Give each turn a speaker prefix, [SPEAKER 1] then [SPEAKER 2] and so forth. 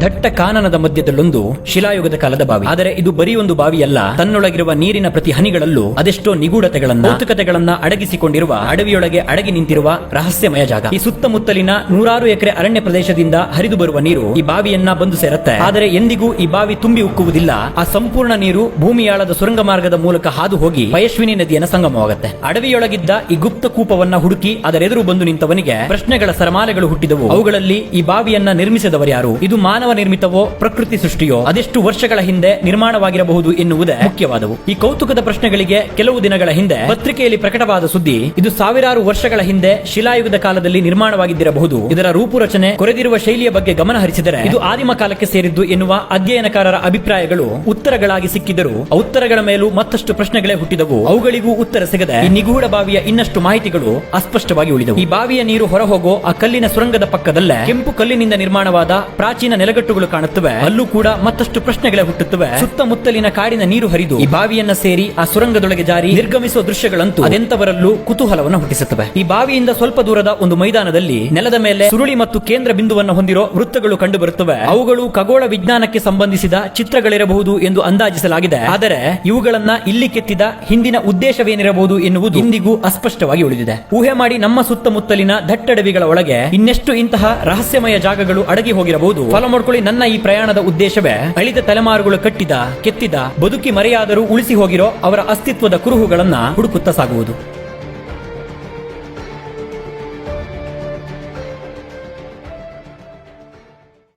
[SPEAKER 1] ದಟ್ಟ ಕಾನನದ ಮಧ್ಯದಲ್ಲೊಂದು ಶಿಲಾಯುಗದ ಕಾಲದ ಬಾವಿ. ಆದರೆ ಇದು ಬರೀ ಒಂದು ಬಾವಿಯಲ್ಲ, ತನ್ನೊಳಗಿರುವ ನೀರಿನ ಪ್ರತಿ ಹನಿಗಳಲ್ಲೂ ಅದೆಷ್ಟೋ ನಿಗೂಢತೆಗಳನ್ನ, ಕೌತುಕತೆಗಳನ್ನ ಅಡಗಿಸಿಕೊಂಡಿರುವ ಅಡವಿಯೊಳಗೆ ಅಡಗಿ ನಿಂತಿರುವ ರಹಸ್ಯಮಯ ಜಾಗ. ಈ ಸುತ್ತಮುತ್ತಲಿನ 100 ಎಕರೆ ಅರಣ್ಯ ಪ್ರದೇಶದಿಂದ ಹರಿದು ಬರುವ ನೀರು ಈ ಬಾವಿಯನ್ನ ಬಂದು ಸೇರುತ್ತೆ. ಆದರೆ ಎಂದಿಗೂ ಈ ಬಾವಿ ತುಂಬಿ ಉಕ್ಕುವುದಿಲ್ಲ. ಆ ಸಂಪೂರ್ಣ ನೀರು ಭೂಮಿಯಾಳದ ಸುರಂಗ ಮಾರ್ಗದ ಮೂಲಕ ಹಾದು ಹೋಗಿ ಪಯಸ್ವಿನಿ ನದಿಯನ್ನು ಸಂಗಮವಾಗುತ್ತೆ. ಅಡವಿಯೊಳಗಿದ್ದ ಈ ಗುಪ್ತ ಕೂಪವನ್ನ ಹುಡುಕಿ ಅದರೆದುರು ಬಂದು ನಿಂತವನಿಗೆ ಪ್ರಶ್ನೆಗಳ ಸರಮಾಲೆಗಳು ಹುಟ್ಟಿದವು. ಅವುಗಳಲ್ಲಿ ಈ ಬಾವಿಯನ್ನ ನಿರ್ಮಿಸಿದವರ್ಯಾರು, ಇದು ಮಾನವ ನಿರ್ಮಿತವೋ ಪ್ರಕೃತಿ ಸೃಷ್ಟಿಯೋ, ಅದೆಷ್ಟು ವರ್ಷಗಳ ಹಿಂದೆ ನಿರ್ಮಾಣವಾಗಿರಬಹುದು ಎನ್ನುವುದೇ ಮುಖ್ಯವಾದವು. ಈ ಕೌತುಕದ ಪ್ರಶ್ನೆಗಳಿಗೆ ಕೆಲವು ದಿನಗಳ ಹಿಂದೆ ಪತ್ರಿಕೆಯಲ್ಲಿ ಪ್ರಕಟವಾದ ಸುದ್ದಿ, ಇದು ಸಾವಿರಾರು ವರ್ಷಗಳ ಹಿಂದೆ ಶಿಲಾಯುಗದ ಕಾಲದಲ್ಲಿ ನಿರ್ಮಾಣವಾಗಿದ್ದಿರಬಹುದು. ಇದರ ರೂಪುರಚನೆ, ಕೊರೆದಿರುವ ಶೈಲಿಯ ಬಗ್ಗೆ ಗಮನ ಹರಿಸಿದರೆ ಇದು ಆದಿಮ ಕಾಲಕ್ಕೆ ಸೇರಿದ್ದು ಎನ್ನುವ ಅಧ್ಯಯನಕಾರರ ಅಭಿಪ್ರಾಯಗಳು ಉತ್ತರಗಳಾಗಿ ಸಿಕ್ಕಿದ್ದರು. ಆ ಉತ್ತರಗಳ ಮೇಲೂ ಮತ್ತಷ್ಟು ಪ್ರಶ್ನೆಗಳೇ ಹುಟ್ಟಿದವು. ಅವುಗಳಿಗೂ ಉತ್ತರ ಸಿಗದೆ ಈ ನಿಗೂಢ ಬಾವಿಯ ಇನ್ನಷ್ಟು ಮಾಹಿತಿಗಳು ಅಸ್ಪಷ್ಟವಾಗಿ ಉಳಿದವು. ಈ ಬಾವಿಯ ನೀರು ಹೊರಹೋಗೋ ಆ ಕಲ್ಲಿನ ಸುರಂಗದ ಪಕ್ಕದಲ್ಲೇ ಕೆಂಪು ಕಲ್ಲಿನಿಂದ ನಿರ್ಮಾಣವಾದ ಪ್ರಾಚೀನ ನೆಲಗಟ್ಟುಗಳು ಕಾಣುತ್ತವೆ. ಅಲ್ಲೂ ಕೂಡ ಮತ್ತಷ್ಟು ಪ್ರಶ್ನೆಗಳೇ ಹುಟ್ಟುತ್ತವೆ. ಸುತ್ತಮುತ್ತಲಿನ ಕಾಡಿನ ನೀರು ಹರಿದು ಈ ಬಾವಿಯನ್ನ ಸೇರಿ ಆ ಸುರಂಗದೊಳಗೆ ಜಾರಿ ನಿರ್ಗಮಿಸುವ ದೃಶ್ಯಗಳಂತೂ ಅದೆಂತವರಲ್ಲೂ ಕುತೂಹಲವನ್ನು ಹುಟ್ಟಿಸುತ್ತವೆ. ಈ ಬಾವಿಯಿಂದ ಸ್ವಲ್ಪ ದೂರದ ಒಂದು ಮೈದಾನದಲ್ಲಿ ನೆಲದ ಮೇಲೆ ಸುರುಳಿ ಮತ್ತು ಕೇಂದ್ರ ಬಿಂದುವನ್ನು ಹೊಂದಿರೋ ವೃತ್ತಗಳು ಕಂಡು ಬರುತ್ತವೆ. ಅವುಗಳು ಖಗೋಳ ವಿಜ್ಞಾನಕ್ಕೆ ಸಂಬಂಧಿಸಿದ ಚಿತ್ರಗಳಿರಬಹುದು ಎಂದು ಅಂದಾಜಿಸಲಾಗಿದೆ. ಆದರೆ ಇವುಗಳನ್ನ ಇಲ್ಲಿ ಕೆತ್ತಿದ ಹಿಂದಿನ ಉದ್ದೇಶವೇನಿರಬಹುದು ಎನ್ನುವುದು ಇಂದಿಗೂ ಅಸ್ಪಷ್ಟವಾಗಿ ಉಳಿದಿದೆ. ಊಹೆ ಮಾಡಿ ನಮ್ಮ ಸುತ್ತಮುತ್ತಲಿನ ದಟ್ಟಡವಿಗಳ ಒಳಗೆ ಇನ್ನೆಷ್ಟು ಇಂತಹ ರಹಸ್ಯಮಯ ಜಾಗಗಳು ಅಡಗಿ ಹೋಗಿರಬಹುದು. ಫಾಲೋ ಮಾಡ್ಕೊಳ್ಳಿ. ನನ್ನ ಈ ಪ್ರಯಾಣದ ಉದ್ದೇಶವೇ ಅಳಿದ ತಲೆಮಾರುಗಳು ಕಟ್ಟಿದ, ಕೆತ್ತಿದ, ಬದುಕಿ ಮರೆಯಾದರೂ ಉಳಿಸಿ ಹೋಗಿರೋ ಅವರ ಅಸ್ತಿತ್ವದ ಕುರುಹುಗಳನ್ನ ಹುಡುಕುತ್ತಾ ಸಾಗುವುದು.